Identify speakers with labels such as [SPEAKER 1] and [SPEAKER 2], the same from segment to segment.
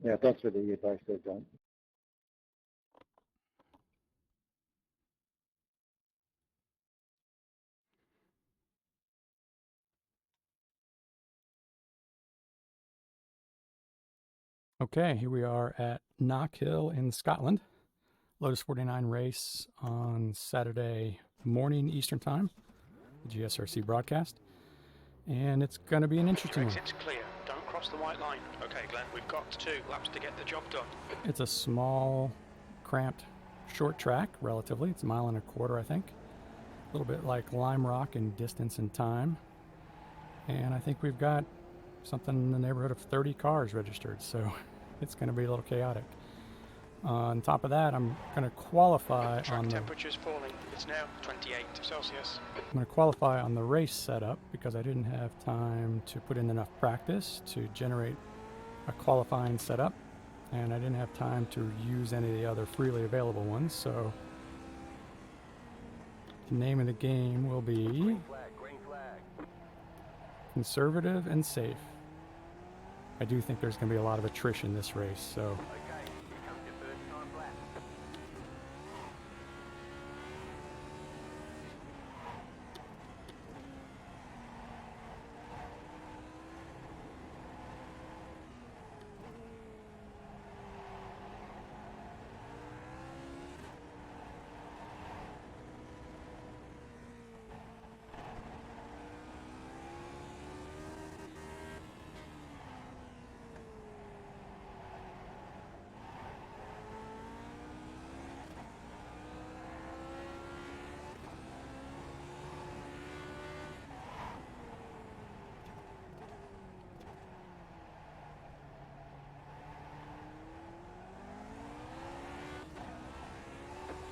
[SPEAKER 1] Yeah, thanks for the advice there, John.
[SPEAKER 2] Okay, here we are at Knockhill in Scotland. Lotus 49 race on Saturday morning Eastern Time, the GSRC broadcast. And it's going to be an interesting one.
[SPEAKER 3] Exit's clear. Don't cross the white line. Okay, Glenn, we've got 2 laps to get the job done.
[SPEAKER 2] It's a small, cramped, short track, relatively. It's a mile and a quarter, I think. A little bit like Lime Rock in distance and time. And I think we've got something in the neighborhood of 30 cars registered, so it's going to be a little chaotic. On top of that, I'm going to qualify
[SPEAKER 3] Track
[SPEAKER 2] on the
[SPEAKER 3] temperature's falling. It's now 28 Celsius.
[SPEAKER 2] I'm going to qualify on the race setup because I didn't have time to put in enough practice to generate a qualifying setup, and I didn't have time to use any of the other freely available ones. So the name of the game will be
[SPEAKER 4] Green flag.
[SPEAKER 2] conservative and safe. I do think there's going to be a lot of attrition this race, so
[SPEAKER 4] Okay, here comes your first time lap.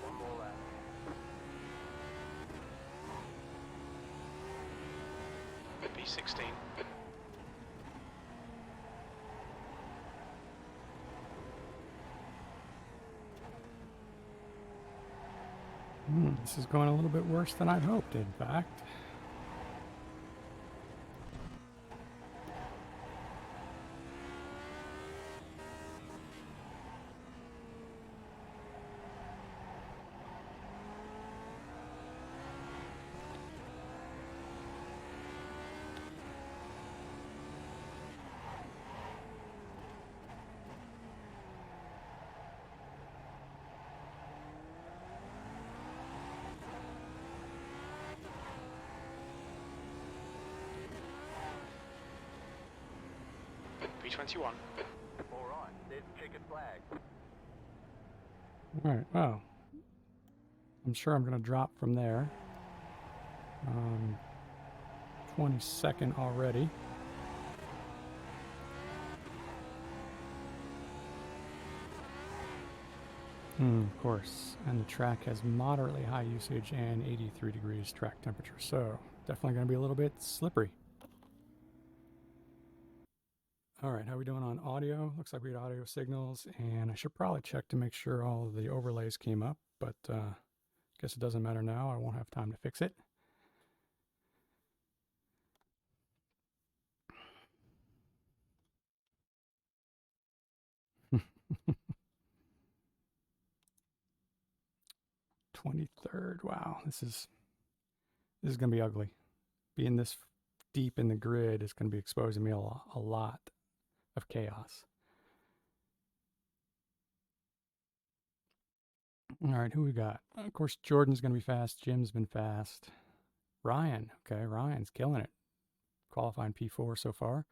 [SPEAKER 4] One more lap.
[SPEAKER 3] B16.
[SPEAKER 2] this is going a little bit worse than I'd hoped, in fact.
[SPEAKER 3] B21.
[SPEAKER 4] All right, there's the checkered flag.
[SPEAKER 2] All right, well, I'm sure I'm going to drop from there. 22nd already. Of course, and the track has moderately high usage and 83 degrees track temperature, so definitely going to be a little bit slippery. All right, how are we doing on audio? Looks like we had audio signals, and I should probably check to make sure all of the overlays came up, but guess it doesn't matter now. I won't have time to fix it. '23rd. Wow, this is going to be ugly. Being this deep in the grid is going to be exposing me a lot of chaos. All right, who we got? Of course, Jordan's going to be fast. Jim's been fast. Ryan, okay, Ryan's killing it. Qualifying P4 so far.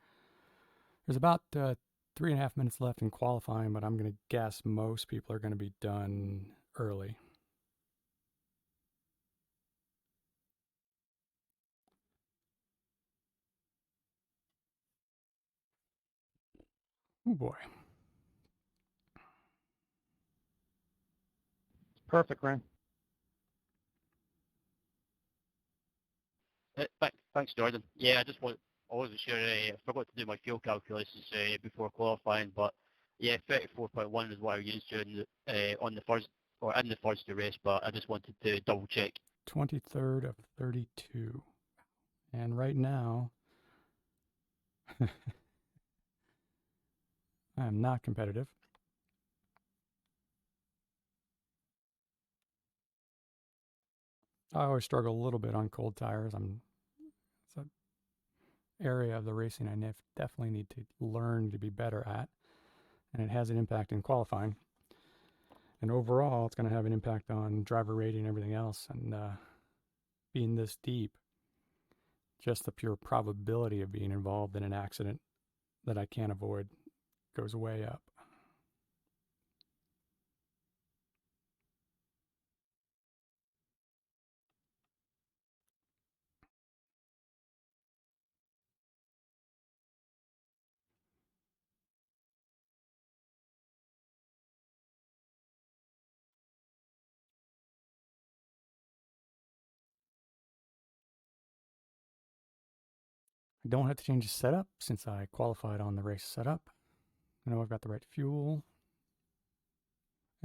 [SPEAKER 2] There's about 3.5 minutes left in qualifying, but I'm going to guess most people are going to be done early. Oh boy.
[SPEAKER 1] Perfect, Ryan.
[SPEAKER 5] Thanks, Jordan. Yeah, I wasn't sure. I forgot to do my fuel calculations before qualifying, but yeah, 34.1 is what I used during on the first or in the first race. But I just wanted to double check.
[SPEAKER 2] 23rd of 32. And right now, I am not competitive. I always struggle a little bit on cold tires. It's an area of the racing I definitely need to learn to be better at, and it has an impact in qualifying. And overall, it's going to have an impact on driver rating and everything else. And being this deep, just the pure probability of being involved in an accident that I can't avoid goes way up. I don't have to change the setup since I qualified on the race setup. I know I've got the right fuel.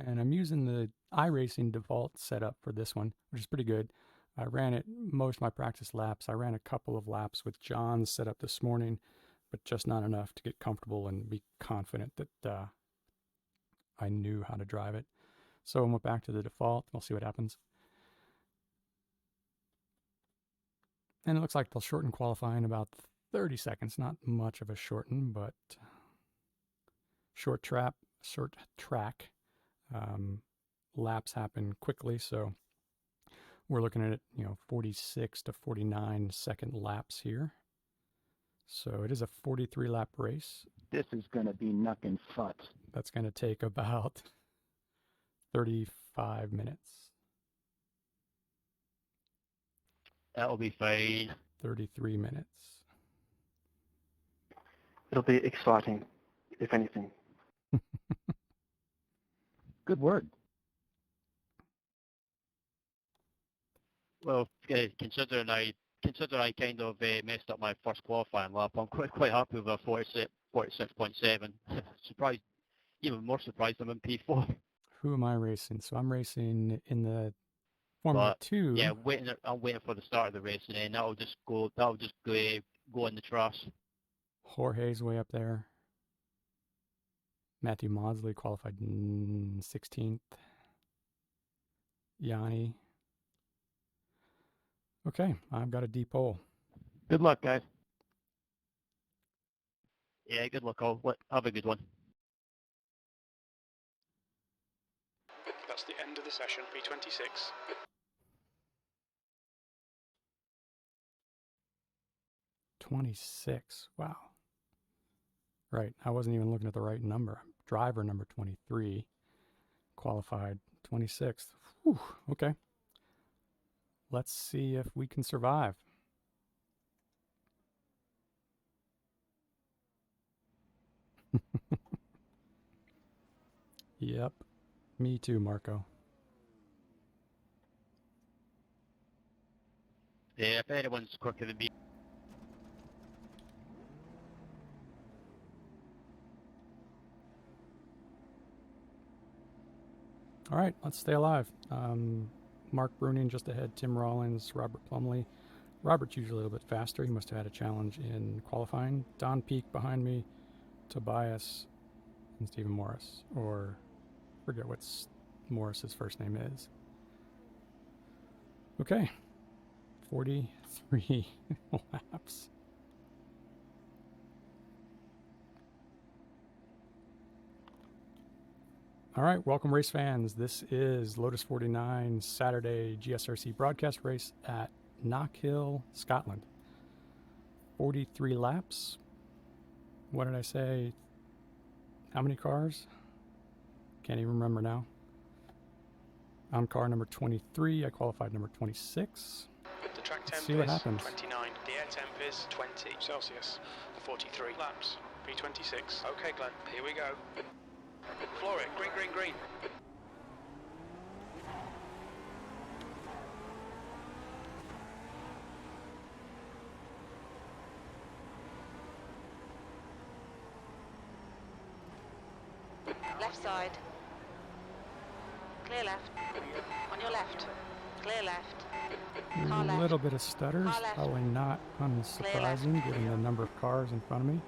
[SPEAKER 2] And I'm using the iRacing default setup for this one, which is pretty good. I ran it most of my practice laps. I ran a couple of laps with John's setup this morning, but just not enough to get comfortable and be confident that I knew how to drive it. So I went back to the default. We'll see what happens. And it looks like they'll shorten qualifying about 30 seconds. Not much of a shorten, but short track laps happen quickly. So we're looking at 46 to 49 second laps here. So it is a 43 lap race.
[SPEAKER 1] This is going to be knuckin' fut.
[SPEAKER 2] That's going to take about 35 minutes.
[SPEAKER 5] That'll be fine.
[SPEAKER 2] 33 minutes.
[SPEAKER 6] It'll be exciting, if anything.
[SPEAKER 1] Good word.
[SPEAKER 5] Well, considering I kind of messed up my first qualifying lap, I'm quite happy with a 46.7. Surprised, even more surprised I'm in P4.
[SPEAKER 2] Who am I racing? So I'm racing in the Formula 2.
[SPEAKER 5] Yeah, I'm waiting for the start of the race, and then that'll just go in the trash.
[SPEAKER 2] Jorge's way up there. Matthew Maudsley qualified 16th. Yanni. Okay, I've got a deep hole.
[SPEAKER 6] Good luck, guys.
[SPEAKER 5] Yeah, good luck all. Have a good one.
[SPEAKER 3] That's the end of the session, P26.
[SPEAKER 2] 26. Wow. Right, I wasn't even looking at the right number. Driver number 23 qualified 26th. Whew, okay. Let's see if we can survive. Yep, me too, Marco.
[SPEAKER 5] Yeah, if anyone's quicker than me.
[SPEAKER 2] All right, let's stay alive. Mark Bruning just ahead, Tim Rollins, Robert Plumley. Robert's usually a little bit faster. He must have had a challenge in qualifying. Don Peak behind me, Tobias, and Stephen Morris. Or forget what Morris's first name is. Okay, 43 laps. All right, welcome race fans. This is Lotus 49 Saturday GSRC broadcast race at Knockhill, Scotland. 43 laps. What did I say? How many cars? Can't even remember now. I'm car number 23. I qualified number 26.
[SPEAKER 3] The track temp
[SPEAKER 2] See what
[SPEAKER 3] is
[SPEAKER 2] happens.
[SPEAKER 3] 29. The air temp is 20 Celsius. 43 laps. P26. Okay, Glenn, here we go. Floor it. Green, green, green.
[SPEAKER 7] Left side. Clear left. On your left. Clear left. Car
[SPEAKER 2] A
[SPEAKER 7] left.
[SPEAKER 2] little bit of stutters.
[SPEAKER 7] Car left.
[SPEAKER 2] Probably not unsurprising given the number of cars in front of me.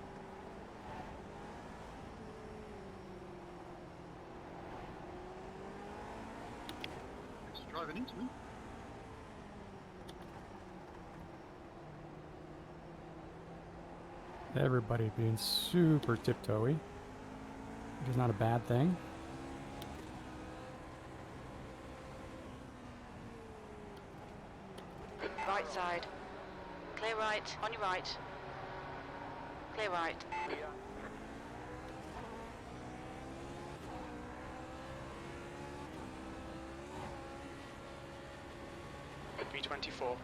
[SPEAKER 2] Everybody being super tiptoey, which is not a bad thing.
[SPEAKER 7] Right side. Clear right. On your right. Clear right.
[SPEAKER 3] B24.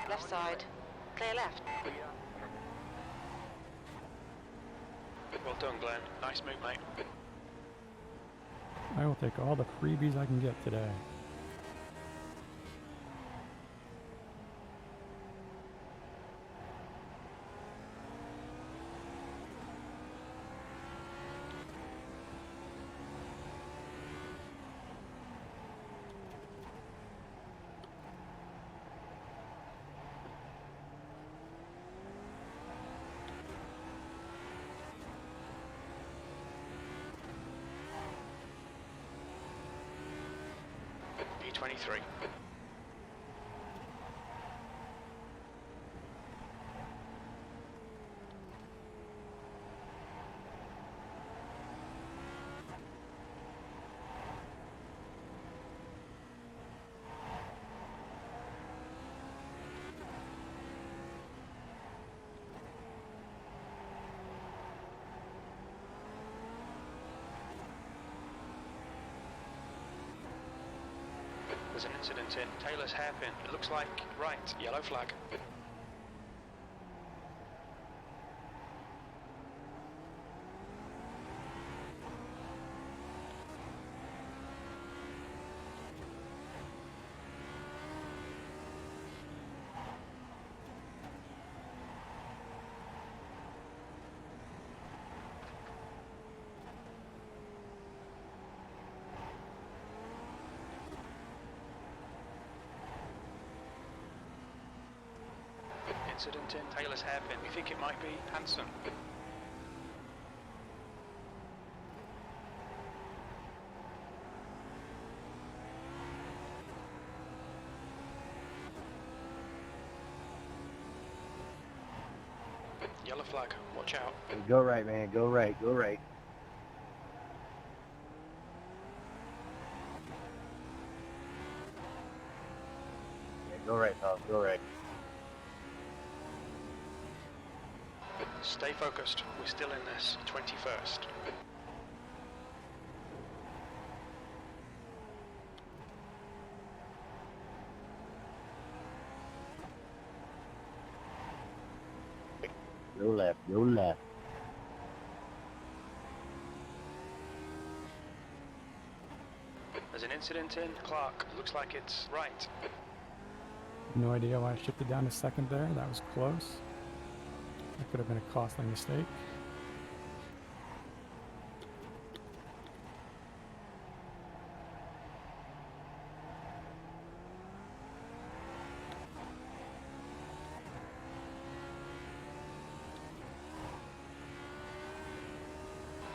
[SPEAKER 7] Left side. Clear left.
[SPEAKER 3] Well done, Glenn. Nice move, mate.
[SPEAKER 2] I will take all the freebies I can get today.
[SPEAKER 3] B23. There's an incident in Taylor's hairpin. It looks like right. Yellow flag. Incident in Taylor's hairpin. We think it might be Hanson. Yellow flag. Watch out.
[SPEAKER 1] Go right, man. Go right. Go right. Yeah, go right, pal. Go right.
[SPEAKER 3] Stay focused. We're still in this. 21st.
[SPEAKER 1] Go left. Go left.
[SPEAKER 3] There's an incident in Clark. Looks like it's right.
[SPEAKER 2] No idea why I shifted down a second there. That was close. That could have been a costly mistake.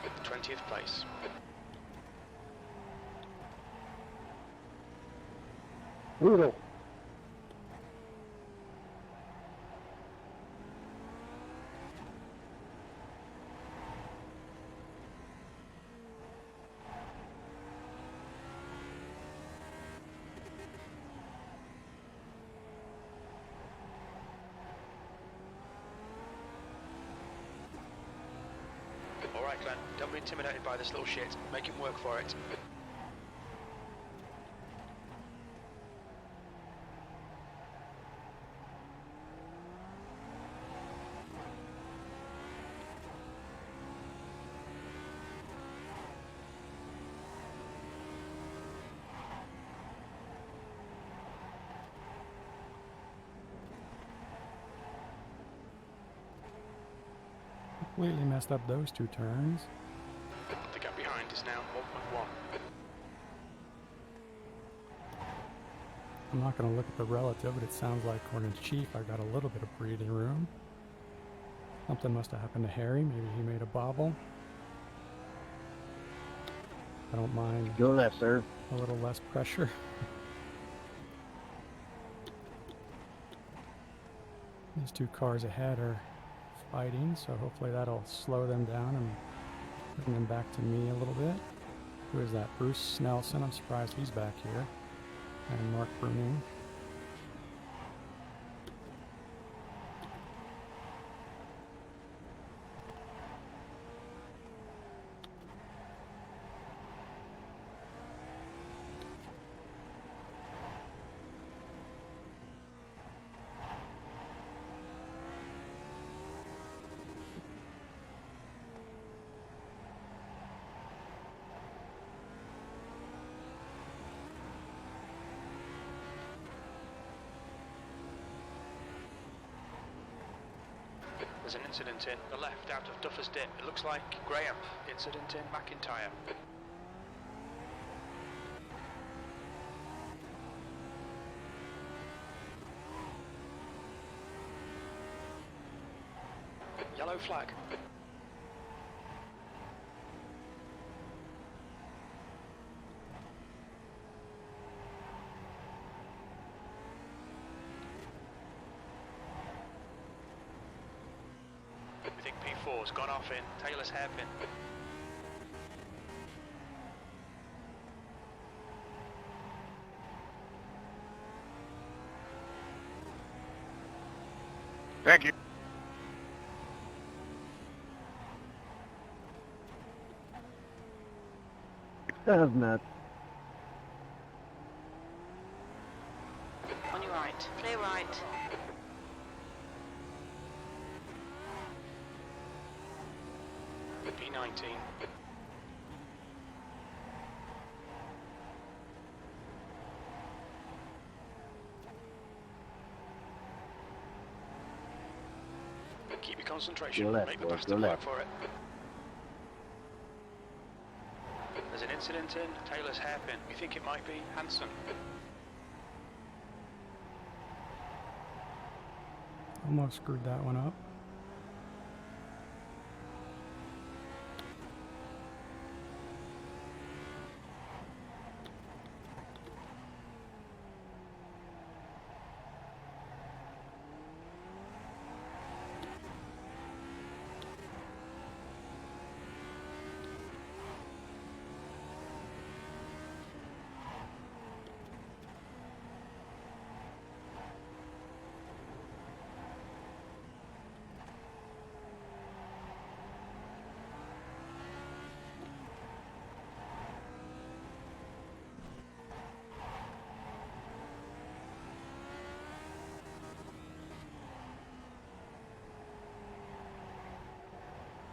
[SPEAKER 3] The 20th place.
[SPEAKER 1] Brutal.
[SPEAKER 3] Alright, Glenn. Don't be intimidated by this little shit. Make him work for it.
[SPEAKER 2] Completely messed up those two turns.
[SPEAKER 3] The gap behind is now 1.1.
[SPEAKER 2] I'm not going to look at the relative, but it sounds like according to Chief, I got a little bit of breathing room. Something must have happened to Harry. Maybe he made a bobble. I don't mind
[SPEAKER 1] Go left, sir.
[SPEAKER 2] a little less pressure. These two cars ahead are fighting, so hopefully that'll slow them down and bring them back to me a little bit. Who is that? Bruce Nelson. I'm surprised he's back here. And Mark Bruning.
[SPEAKER 3] There's an incident in the left out of Duffer's Dip. It looks like Graham. Incident in McIntyre. Yellow flag. We think P4's gone off in Taylor's hairpin.
[SPEAKER 5] Thank you.
[SPEAKER 1] That's nuts.
[SPEAKER 7] On your right. Clear right.
[SPEAKER 3] P19. Keep your concentration.
[SPEAKER 1] Go left,
[SPEAKER 3] Make the
[SPEAKER 1] boys,
[SPEAKER 3] bastard
[SPEAKER 1] go
[SPEAKER 3] work
[SPEAKER 1] left.
[SPEAKER 3] for it. There's an incident in Taylor's hairpin. We think it might be Hanson.
[SPEAKER 2] Almost screwed that one up.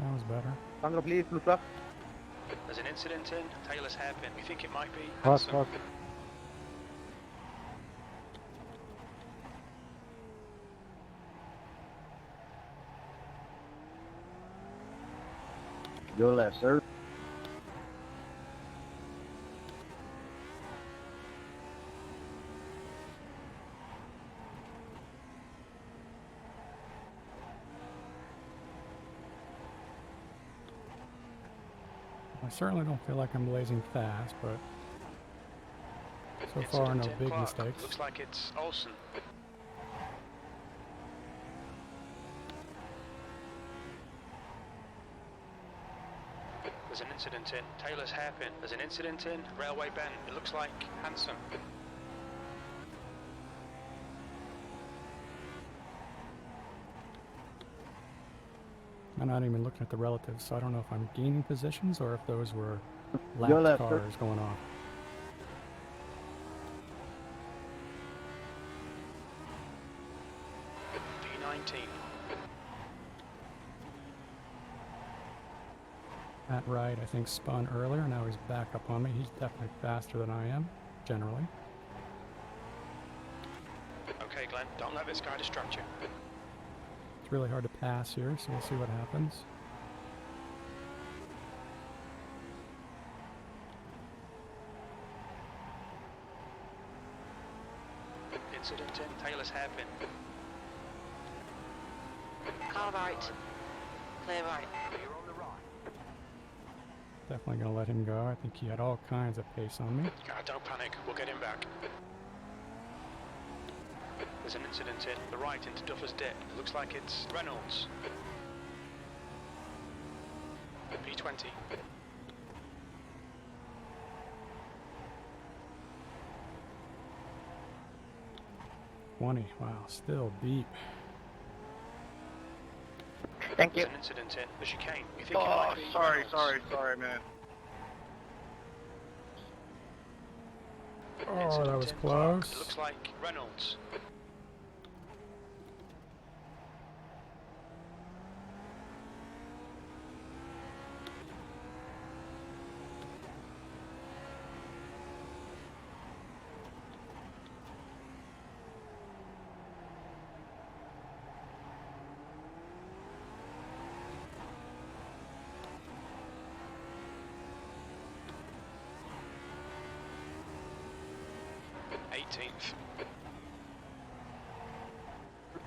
[SPEAKER 2] That was better.
[SPEAKER 1] Tango, please, look up.
[SPEAKER 3] There's an incident in Taylor's hairpin. We think it might be
[SPEAKER 1] Pass,
[SPEAKER 3] Hanson.
[SPEAKER 1] pass. Go left, sir.
[SPEAKER 2] I certainly don't feel like I'm blazing fast, but so far
[SPEAKER 3] Incident
[SPEAKER 2] no
[SPEAKER 3] in
[SPEAKER 2] big
[SPEAKER 3] Clark.
[SPEAKER 2] mistakes.
[SPEAKER 3] Looks like it's Olsen. There's an incident in Taylor's hairpin. There's an incident in Railway Bend. It looks like Hanson.
[SPEAKER 2] I'm not even looking at the relatives, so I don't know if I'm gaining positions or if those were
[SPEAKER 1] Go
[SPEAKER 2] lapped
[SPEAKER 1] left, sir.
[SPEAKER 2] cars going off.
[SPEAKER 3] P19.
[SPEAKER 2] Matt Wright, I think, spun earlier. Now he's back up on me. He's definitely faster than I am, generally.
[SPEAKER 3] Okay, Glenn, don't let this guy distract you.
[SPEAKER 2] It's really hard to pass here, so we'll see what happens.
[SPEAKER 3] Incident in Taylor's hairpin.
[SPEAKER 7] Car right. Clear right.
[SPEAKER 4] Clear on the right.
[SPEAKER 2] Definitely going to let him go. I think he had all kinds of pace on me.
[SPEAKER 3] Don't panic, we'll get him back. There's an incident in the right into Duffer's Dip. Looks like it's Reynolds. P20.
[SPEAKER 2] 20. Wow, still deep.
[SPEAKER 6] Thank
[SPEAKER 3] There's
[SPEAKER 6] you.
[SPEAKER 3] an incident in the chicane. You think it might be
[SPEAKER 8] sorry,
[SPEAKER 3] Reynolds?
[SPEAKER 8] man.
[SPEAKER 2] Oh,
[SPEAKER 3] Incident
[SPEAKER 2] that was
[SPEAKER 3] in Clark.
[SPEAKER 2] close.
[SPEAKER 3] It looks like Reynolds.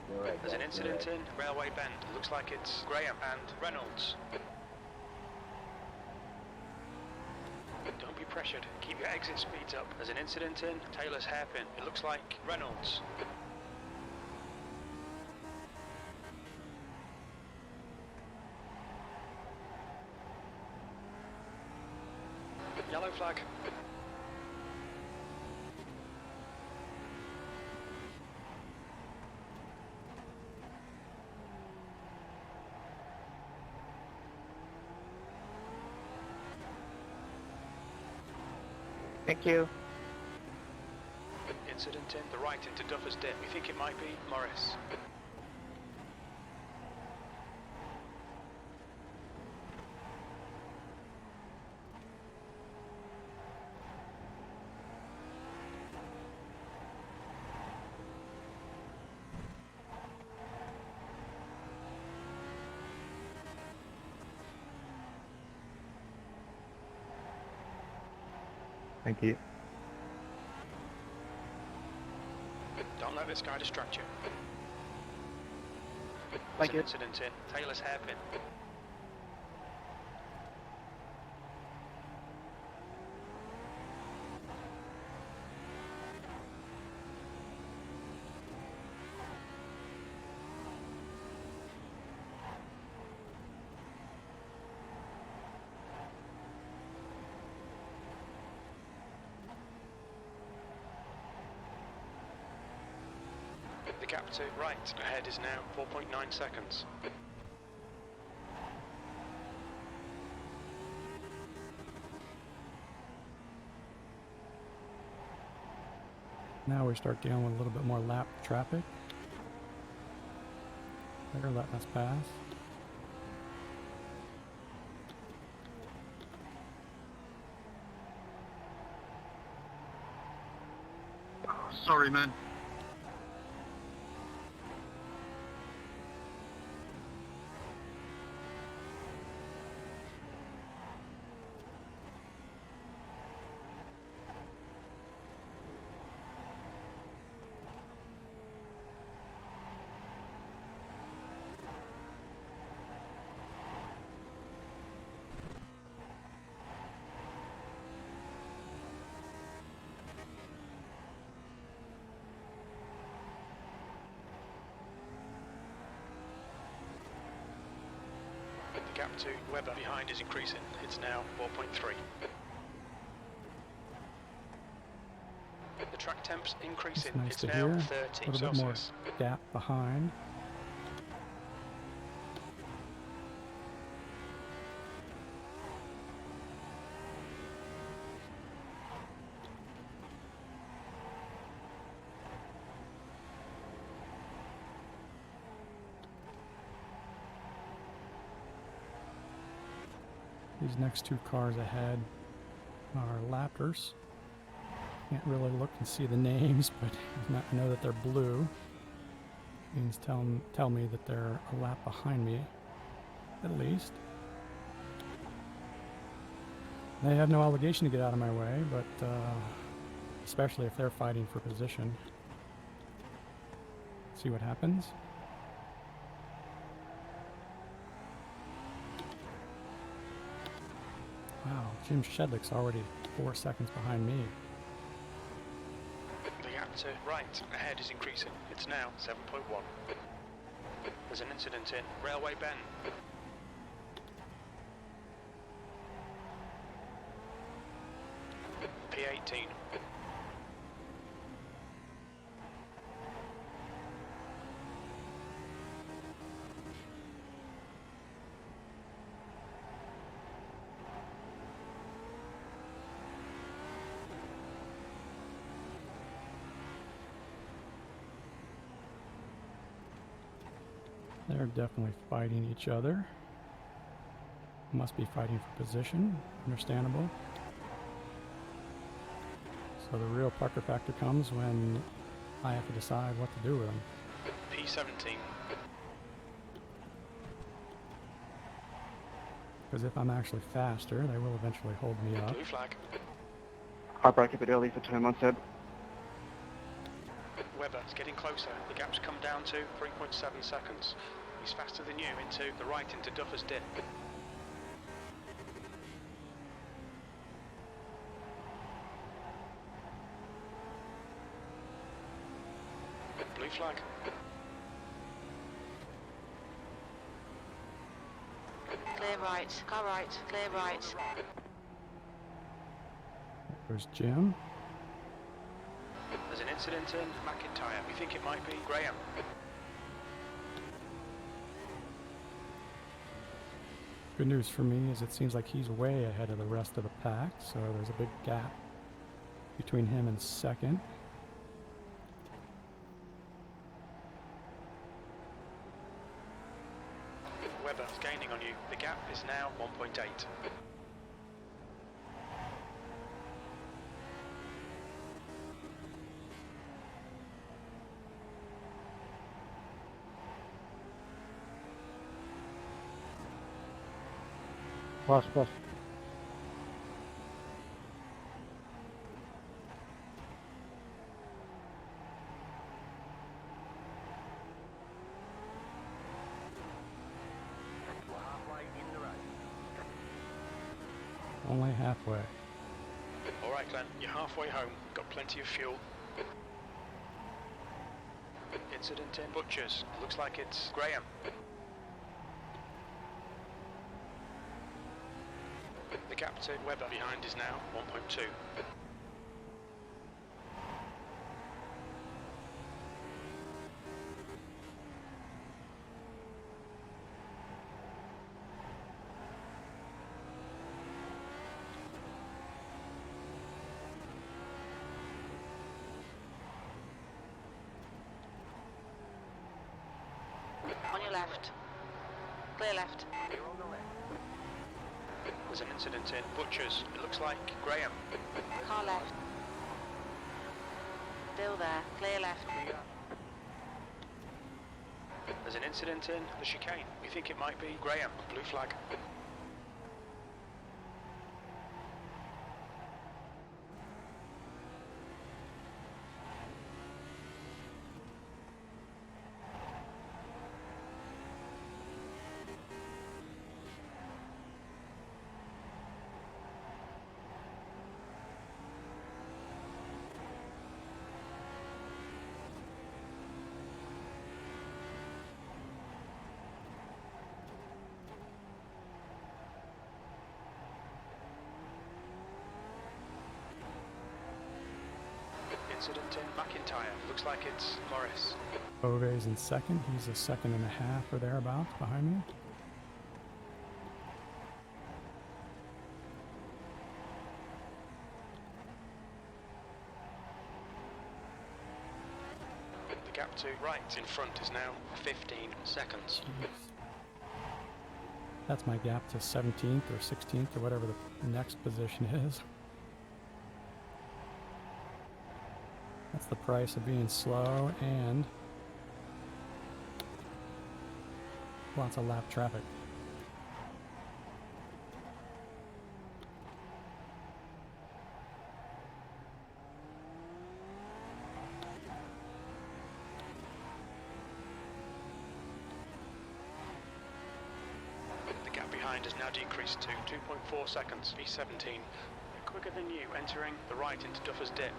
[SPEAKER 1] You're right,
[SPEAKER 3] There's an
[SPEAKER 1] Glenn, you're
[SPEAKER 3] incident
[SPEAKER 1] right.
[SPEAKER 3] in Railway Bend. It looks like it's Graham and Reynolds. Don't be pressured. Keep your exit speeds up. There's an incident in Taylor's Hairpin. It looks like Reynolds. Yellow flag.
[SPEAKER 6] Thank you.
[SPEAKER 3] Incident in the right into Duffer's Dip. We think it might be Morris.
[SPEAKER 1] Thank you.
[SPEAKER 3] Don't let this guy distract you.
[SPEAKER 6] Thank you.
[SPEAKER 3] There's an incident in Taylor's Hairpin. The gap to right ahead is now 4.9 seconds.
[SPEAKER 2] Now we start dealing with a little bit more lap traffic. They're letting us pass.
[SPEAKER 8] Sorry, man.
[SPEAKER 3] The gap to Webber behind is increasing. It's now 4.3. The track temp's increasing.
[SPEAKER 2] It's nice
[SPEAKER 3] It's
[SPEAKER 2] to
[SPEAKER 3] now
[SPEAKER 2] hear.
[SPEAKER 3] 30
[SPEAKER 2] A little bit more
[SPEAKER 3] Celsius.
[SPEAKER 2] gap behind. These next two cars ahead are lappers. Can't really look and see the names, but I know that they're blue. Means tell me that they're a lap behind me, at least. They have no obligation to get out of my way, but especially if they're fighting for position. See what happens. Wow, Jim Shedlick's already 4 seconds behind me.
[SPEAKER 3] The gap to right ahead is increasing. It's now 7.1. There's an incident in Railway Bend. P18.
[SPEAKER 2] They're definitely fighting each other. Must be fighting for position. Understandable. So the real pucker factor comes when I have to decide what to do with them.
[SPEAKER 3] P17.
[SPEAKER 2] Because if I'm actually faster, they will eventually hold me up.
[SPEAKER 3] Blue flag.
[SPEAKER 1] I'll break a bit early for turn 1, Seb.
[SPEAKER 3] Webber is getting closer. The gap's come down to 3.7 seconds. He's faster than you into the right into Duffer's Dip. Blue flag.
[SPEAKER 7] Clear right. Car right. Clear right.
[SPEAKER 2] There's Jim.
[SPEAKER 3] There's an incident in McIntyre. We think it might be Graham.
[SPEAKER 2] Good news for me is it seems like he's way ahead of the rest of the pack, so there's a big gap between him and second.
[SPEAKER 3] Webber is gaining on you. The gap is now 1.8.
[SPEAKER 1] Plus.
[SPEAKER 4] We're halfway in the race.
[SPEAKER 2] Only halfway.
[SPEAKER 3] All right, Glenn, you're halfway home. Got plenty of fuel. Incident in Butchers. Looks like it's Graham. The gap to Webber behind is now 1.2.
[SPEAKER 7] On your left. Clear left.
[SPEAKER 4] Clear on the left.
[SPEAKER 3] There's an incident in Butchers. It looks like Graham.
[SPEAKER 7] Car left. Still there. Clear left.
[SPEAKER 4] Clear.
[SPEAKER 3] There's an incident in the chicane. We think it might be Graham. Blue flag. Incident in McIntyre. Looks like it's Morris.
[SPEAKER 2] Ove's in second. He's a second and a half or thereabouts behind me.
[SPEAKER 3] The gap to right in front is now 15 seconds.
[SPEAKER 2] Jeez. That's my gap to 17th or 16th or whatever the next position is. That's the price of being slow and lots of lap traffic.
[SPEAKER 3] The gap behind behind has now decreased to 2.4 seconds. B17. Quicker than you, entering the right into Duffer's Dip.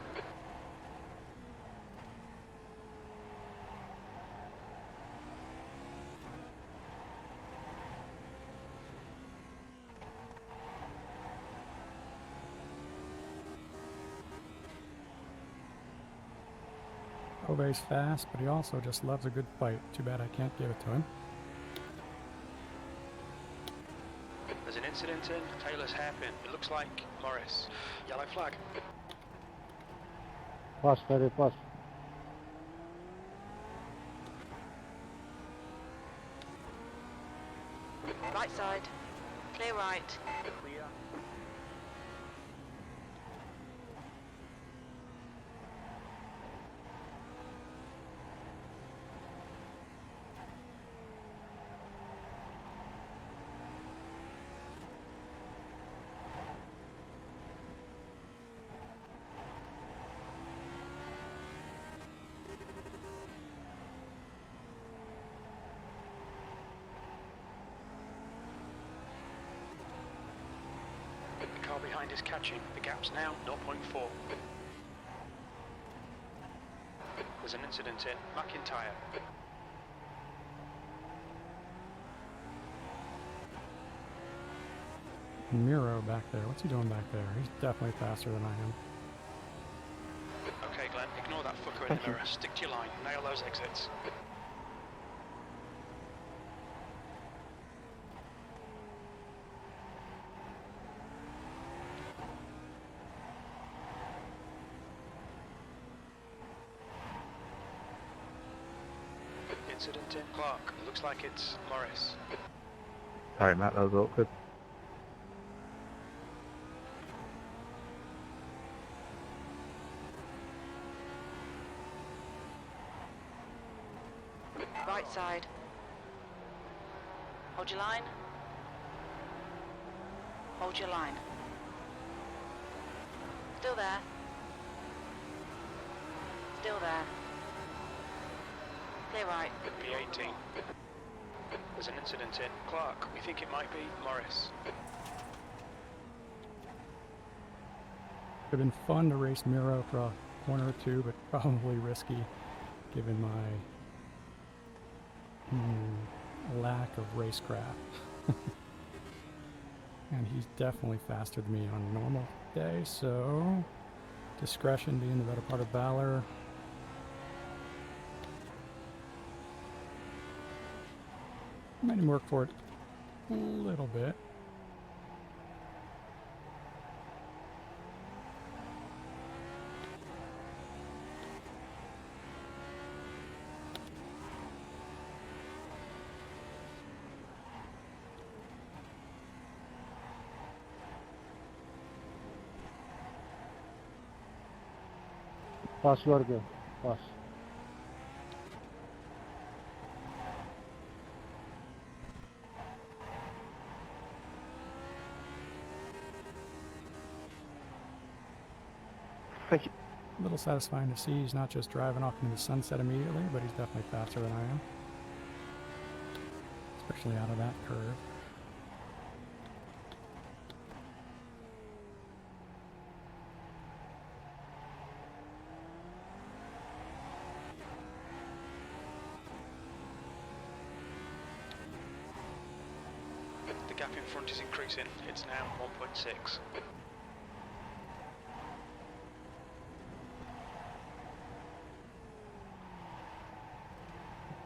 [SPEAKER 2] Ove's fast, but he also just loves a good fight. Too bad I can't give it to him.
[SPEAKER 3] There's an incident in Taylor's hairpin. It looks like Morris. Yellow flag.
[SPEAKER 1] Pass, very pass.
[SPEAKER 7] Right side. Clear right.
[SPEAKER 4] Clear.
[SPEAKER 3] The car behind is catching. The gap's now 0.4. There's an incident in McIntyre.
[SPEAKER 2] Miro back there. What's he doing back there? He's definitely faster than I am.
[SPEAKER 3] Okay, Glenn, ignore that fucker in the mirror. Stick to your line. Nail those exits. Incident in Clark. Looks like it's Morris.
[SPEAKER 6] Sorry, Matt, that was awkward.
[SPEAKER 7] Right side. Hold your line. Hold your line. Still there. Still there. Clear right.
[SPEAKER 3] B18. There's an incident in Clark. We think it might be Morris.
[SPEAKER 2] Would have been fun to race Miro for a corner or two, but probably risky given my lack of racecraft. And he's definitely faster than me on a normal day, so discretion being the better part of valor. Made him work for it a little bit.
[SPEAKER 1] Pass, Jorge. Pass.
[SPEAKER 6] Thank you.
[SPEAKER 2] A little satisfying to see he's not just driving off into the sunset immediately, but he's definitely faster than I am. Especially out of that curve.
[SPEAKER 3] The gap in front is increasing. It's now 1.6.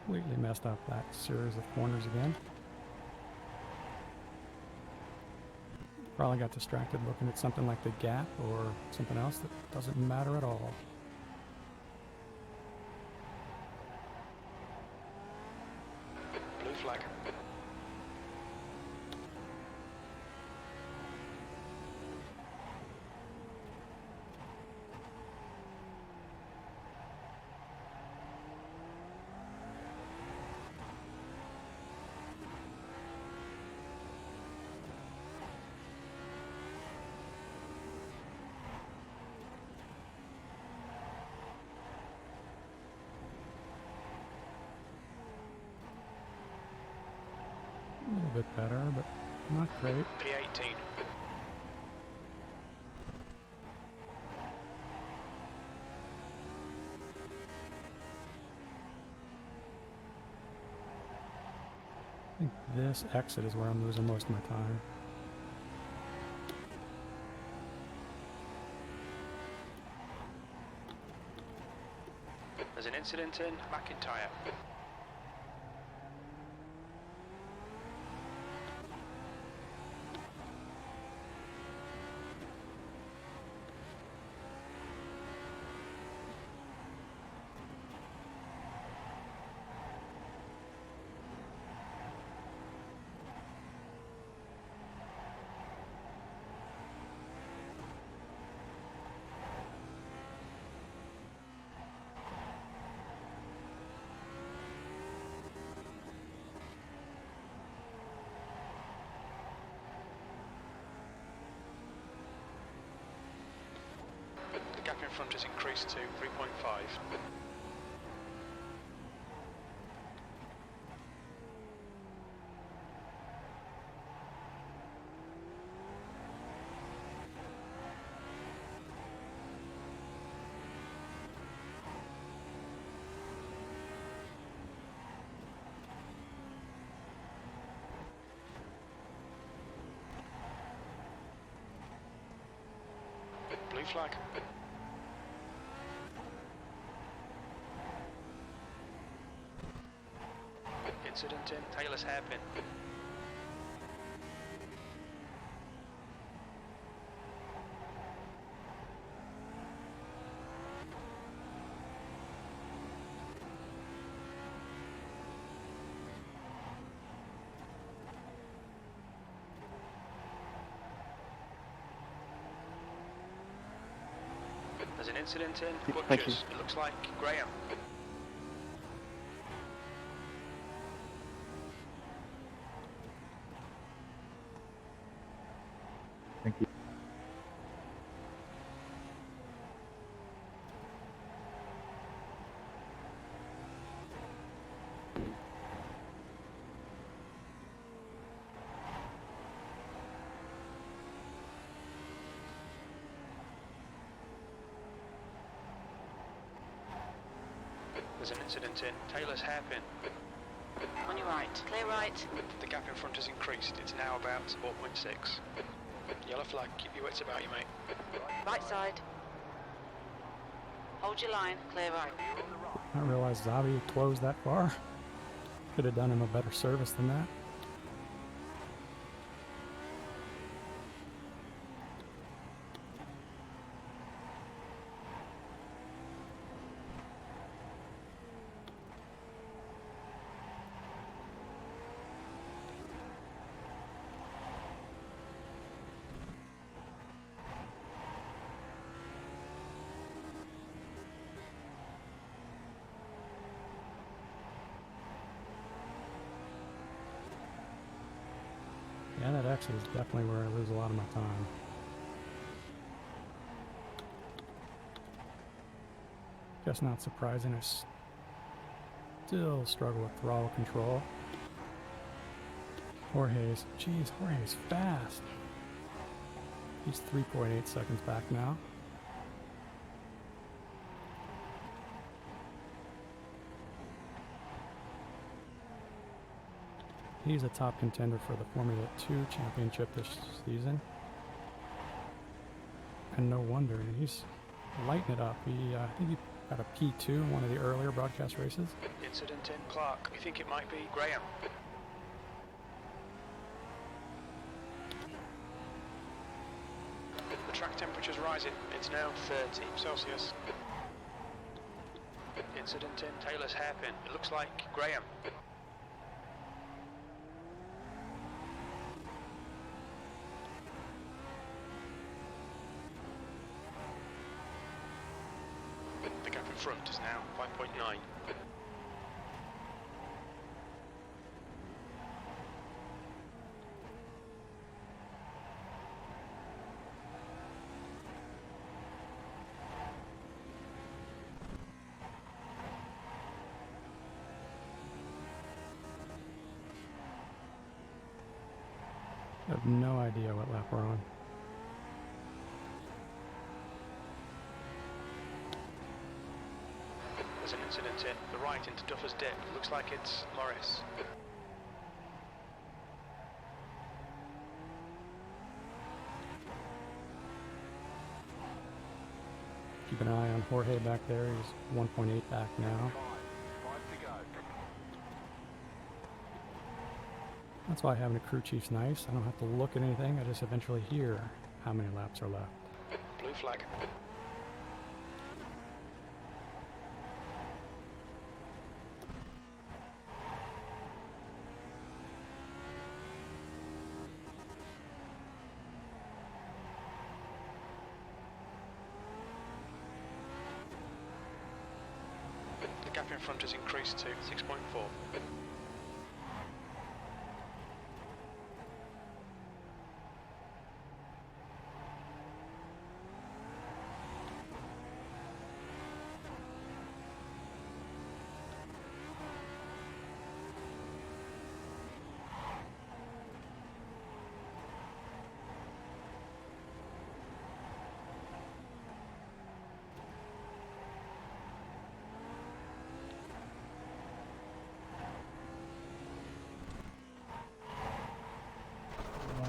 [SPEAKER 2] Completely messed up that series of corners again. Probably got distracted looking at something like the gap or something else that doesn't matter at all.
[SPEAKER 3] Blue flag.
[SPEAKER 2] Not great.
[SPEAKER 3] P18.
[SPEAKER 2] I think this exit is where I'm losing most of my time.
[SPEAKER 3] There's an incident in McIntyre. The gap in front has increased to 3.5. Blue flag. Incident in Taylor's hairpin. There's an incident in
[SPEAKER 5] Thank you.
[SPEAKER 3] Butchers. It looks like Graham.
[SPEAKER 6] Thank you.
[SPEAKER 3] There's an incident in Taylor's hairpin.
[SPEAKER 7] On your right. Clear right.
[SPEAKER 3] The gap in front has increased. It's now about 0.6. Yellow flag. Keep your wits about you, mate.
[SPEAKER 7] Right side. Hold your line. Clear right.
[SPEAKER 2] I didn't realize Zabi had closed that far. Could have done him a better service than that. Yeah, that exit is definitely where I lose a lot of my time. Just not surprising, I still struggle with throttle control. Jorge's, geez, Jorge's fast. He's 3.8 seconds back now. He's a top contender for the Formula 2 championship this season. And no wonder, he's lighting it up. I think he got a P2 in one of the earlier broadcast races.
[SPEAKER 3] Incident in Clark. We think it might be Graham. The track temperature's rising. It's now 30 Celsius. Incident in Taylor's hairpin. It looks like Graham. The gap in front is now 5.9.
[SPEAKER 2] I have no idea what lap we're on.
[SPEAKER 3] There's an incident in the right into Duffer's Dip. Looks like it's Morris.
[SPEAKER 2] Keep an eye on Jorge back there. He's 1.8 back now.
[SPEAKER 4] 5 to go.
[SPEAKER 2] That's why having a crew chief's nice. I don't have to look at anything. I just eventually hear how many laps are left.
[SPEAKER 3] Blue flag. The gap in front has increased to 6.4.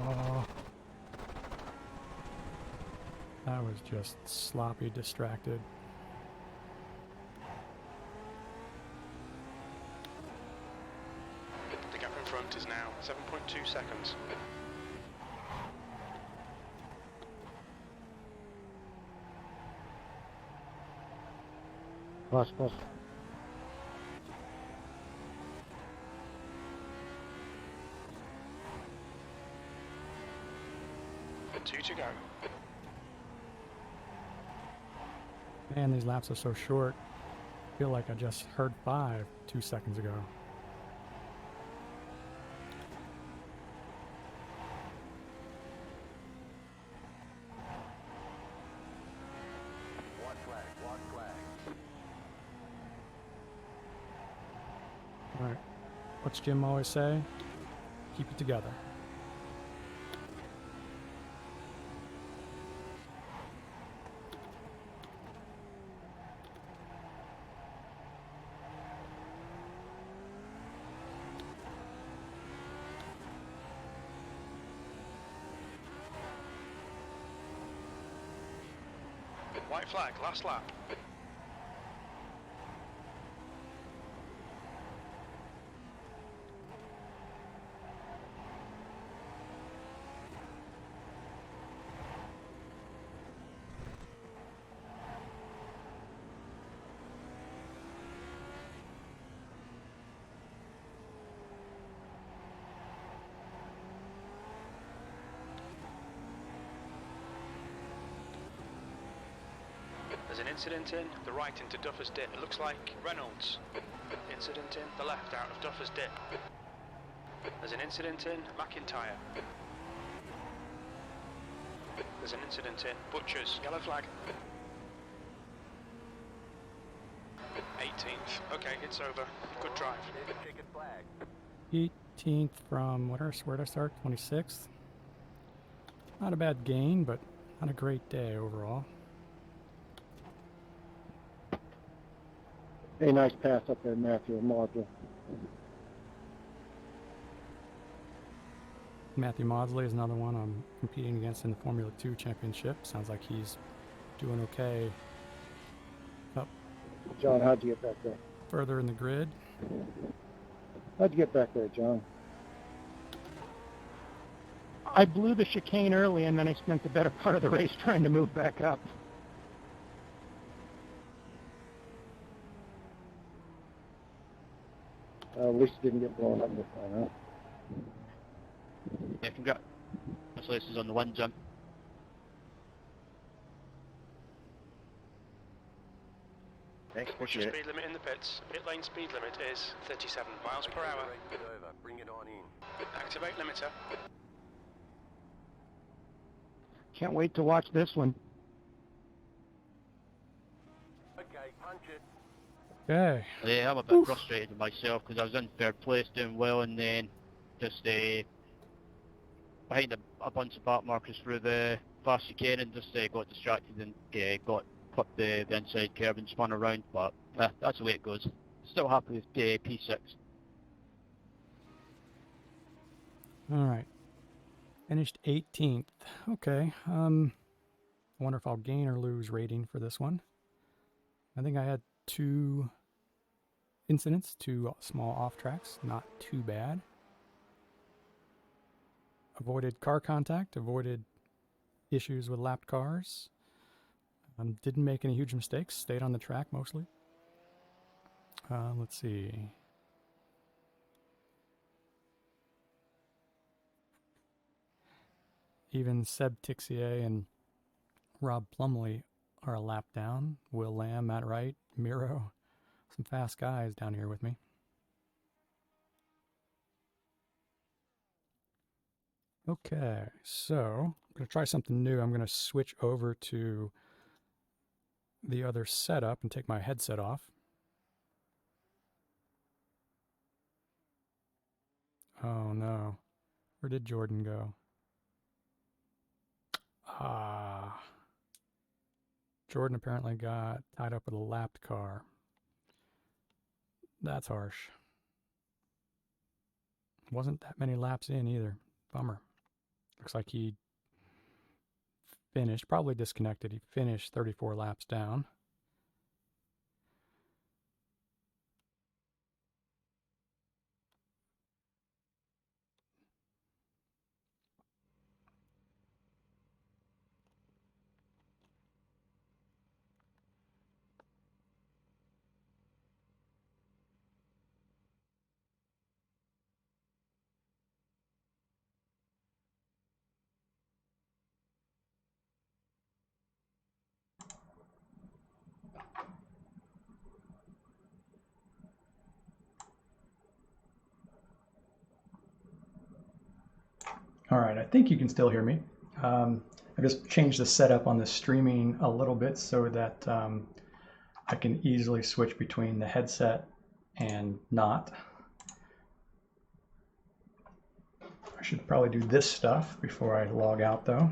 [SPEAKER 2] Oh, that was just sloppy, distracted.
[SPEAKER 3] The gap in front is now 7.2 seconds.
[SPEAKER 1] Pass.
[SPEAKER 3] 2 to go.
[SPEAKER 2] Man, these laps are so short. I feel like I just heard 5 2 seconds ago.
[SPEAKER 4] White flag.
[SPEAKER 2] Alright. What's Jim always say? Keep it together.
[SPEAKER 3] White flag, last lap. There's an incident in the right into Duffer's Dip. It looks like Reynolds. Incident in the left out of Duffer's Dip. There's an incident in McIntyre. There's an incident in Butchers. Yellow flag. 18th. Okay, it's over. Good drive.
[SPEAKER 4] There's a checkered flag.
[SPEAKER 2] 18th from where did I start? 26th. Not a bad gain, but not a great day overall.
[SPEAKER 1] Hey, nice pass up there, Matthew and Maudsley.
[SPEAKER 2] Matthew Maudsley is another one I'm competing against in the Formula 2 Championship. Sounds like he's doing okay up
[SPEAKER 1] John, how'd you get back there?
[SPEAKER 2] further in the grid.
[SPEAKER 1] How'd you get back there, John?
[SPEAKER 9] I blew the chicane early, and then I spent the better part of the race trying to move back up.
[SPEAKER 1] At least it didn't get blown up this time, huh?
[SPEAKER 5] Yeah, congratulations on the win, Jim.
[SPEAKER 6] Thanks,
[SPEAKER 3] What's your
[SPEAKER 6] appreciate it.
[SPEAKER 3] speed limit in the pits? Pit lane speed limit is 37 miles per hour.
[SPEAKER 4] Race is over. Bring it on in.
[SPEAKER 3] Activate limiter.
[SPEAKER 9] Can't wait to watch this one.
[SPEAKER 4] Okay, punch it.
[SPEAKER 2] Okay.
[SPEAKER 5] Yeah, I'm a bit frustrated with myself because I was in third place doing well and then just behind a bunch of back markers through the fast chicane and just got distracted and got clipped the inside curb and spun around, but that's the way it goes. Still happy with P6.
[SPEAKER 2] All right. Finished 18th. Okay. I wonder if I'll gain or lose rating for this one. I think I had 2 incidents, 2 small off tracks. Not too bad. Avoided car contact, avoided issues with lapped cars. Didn't make any huge mistakes, stayed on the track mostly. Let's see. Even Seb Tixier and Rob Plumley are a lap down. Will Lamb, Matt Wright, Miro. Some fast guys down here with me. Okay, so I'm going to try something new. I'm going to switch over to the other setup and take my headset off. Oh no. Where did Jordan go? Jordan apparently got tied up with a lapped car. That's harsh. Wasn't that many laps in either. Bummer. Looks like he finished, probably disconnected. He finished 34 laps down. All right, I think you can still hear me. I just changed the setup on the streaming a little bit so that I can easily switch between the headset and not. I should probably do this stuff before I log out though.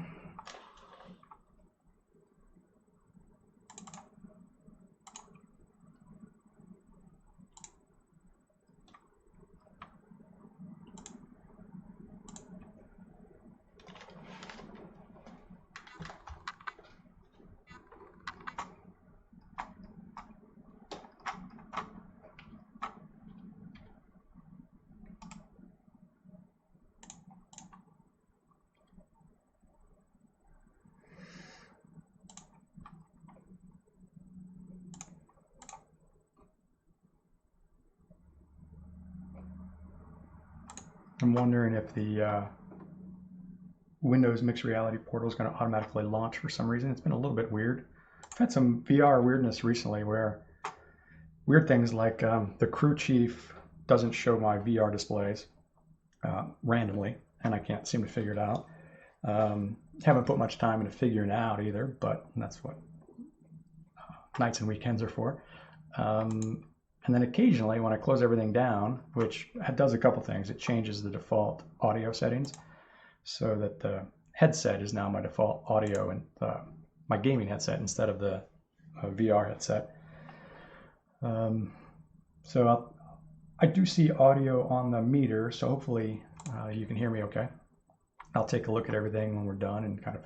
[SPEAKER 2] I'm wondering if the Windows Mixed Reality portal is going to automatically launch for some reason. It's been a little bit weird. I've had some VR weirdness recently where weird things like the crew chief doesn't show my VR displays randomly, and I can't seem to figure it out. Haven't put much time into figuring it out either, but that's what nights and weekends are for. And then occasionally when I close everything down, which does a couple things, it changes the default audio settings so that the headset is now my default audio and my gaming headset instead of the VR headset. So I do see audio on the meter, so hopefully you can hear me okay. I'll take a look at everything when we're done and kind of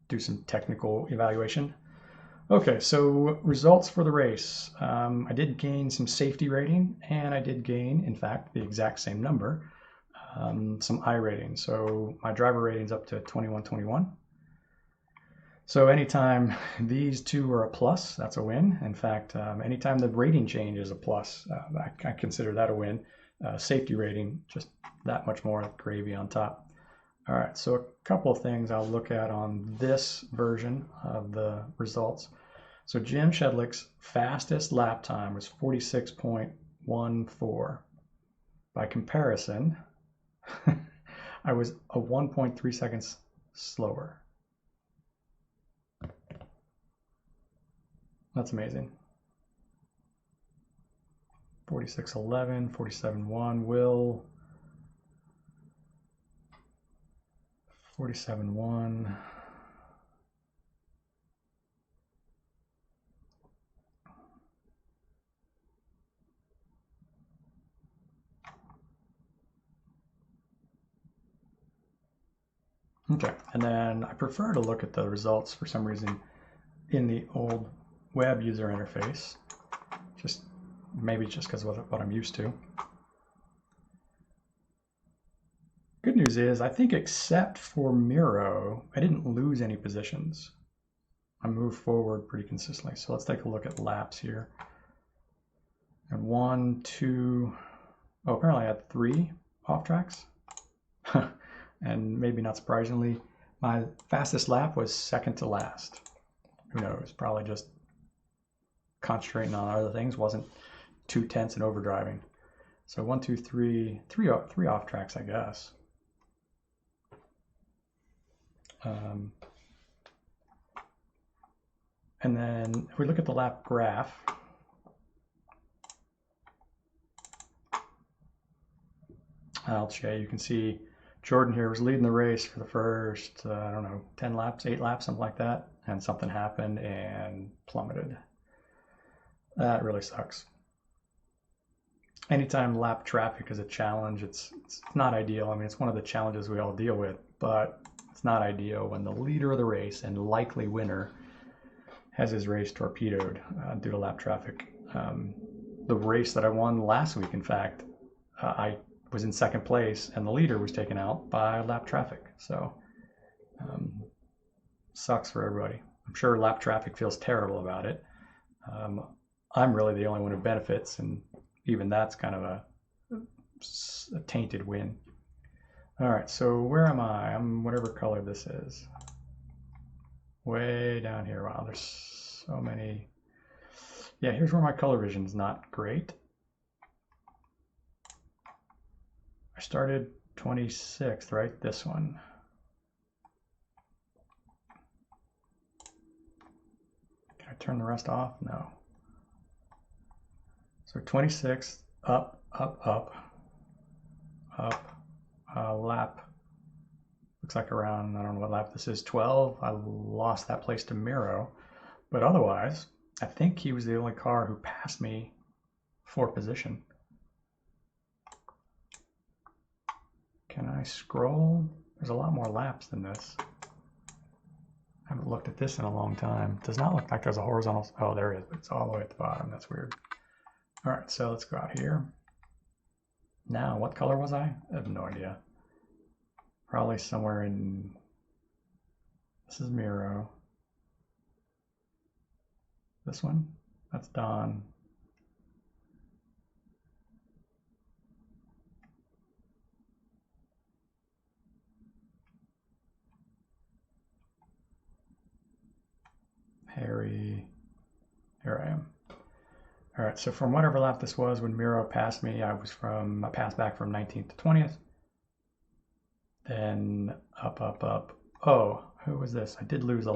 [SPEAKER 2] do some technical evaluation. Okay, so results for the race. I did gain some safety rating, and I did gain, in fact, the exact same number, some I rating. So my driver rating's up to 2121. So anytime these two are a plus, that's a win. In fact, anytime the rating change is a plus, I consider that a win. Safety rating, just that much more gravy on top. All right, so a couple of things I'll look at on this version of the results. So Jim Shedlick's fastest lap time was 46.14. By comparison, I was a 1.3 seconds slower. That's amazing. 46.11, 47.1. Will 47.1. Okay, and then I prefer to look at the results for some reason in the old web user interface. Just maybe just because of what I'm used to. Good news is, I think except for Miro, I didn't lose any positions. I moved forward pretty consistently. So let's take a look at laps here. And 1, 2, oh, apparently I had 3 off tracks. And maybe not surprisingly, my fastest lap was second to last. Who knows, probably just concentrating on other things, wasn't too tense and overdriving. So 1, 2, 3, three off tracks, I guess. And then if we look at the lap graph, I'll show you, you can see Jordan here was leading the race for the first, I don't know, 10 laps, 8 laps, something like that. And something happened and plummeted. That really sucks. Anytime lap traffic is a challenge, it's not ideal. I mean, it's one of the challenges we all deal with, but it's not ideal when the leader of the race and likely winner has his race torpedoed due to lap traffic. The race that I won last week, in fact, I was in second place and the leader was taken out by lap traffic. So sucks for everybody. I'm sure lap traffic feels terrible about it. I'm really the only one who benefits, and even that's kind of a tainted win. All right, so where am I? I'm whatever color this is. Way down here. Wow, there's so many. Yeah, here's where my color vision is not great. I started 26th, right? This one. Can I turn the rest off? No. So 26th, up, up, up, up, lap. Looks like around, I don't know what lap this is, 12. I lost that place to Miro. But otherwise, I think he was the only car who passed me for position. Can I scroll? There's a lot more laps than this. I haven't looked at this in a long time. Does not look like there's a horizontal. Oh, there is, but it's all the way at the bottom. That's weird. All right, so let's go out here. Now, what color was I? I have no idea. Probably somewhere in, this is Miro. This one, that's Don. Harry, here I am. All right, so from whatever lap this was when Miro passed me, I passed back from 19th to 20th. Then up, up, up. Oh, who was this? I did lose a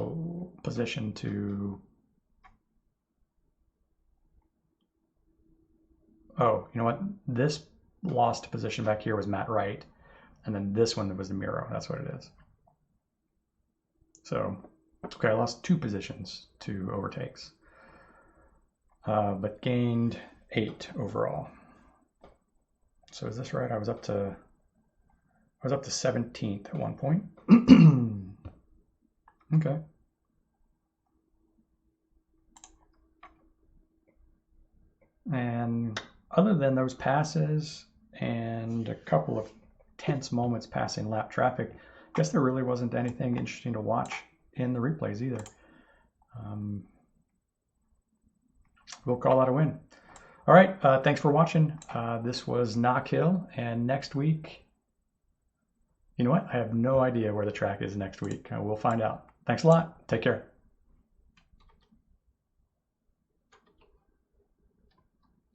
[SPEAKER 2] position to, oh, you know what? This lost position back here was Matt Wright. And then this one was the Miro. That's what it is. So, okay, I lost 2 positions to overtakes. But gained 8 overall. So is this right? I was up to 17th at one point. Okay. And other than those passes and a couple of tense moments passing lap traffic, I guess there really wasn't anything interesting to watch in the replays either. We'll call that a win. All right, thanks for watching. This was Knockhill, and next week, you know what? I have no idea where the track is next week. We'll find out. Thanks a lot. Take care.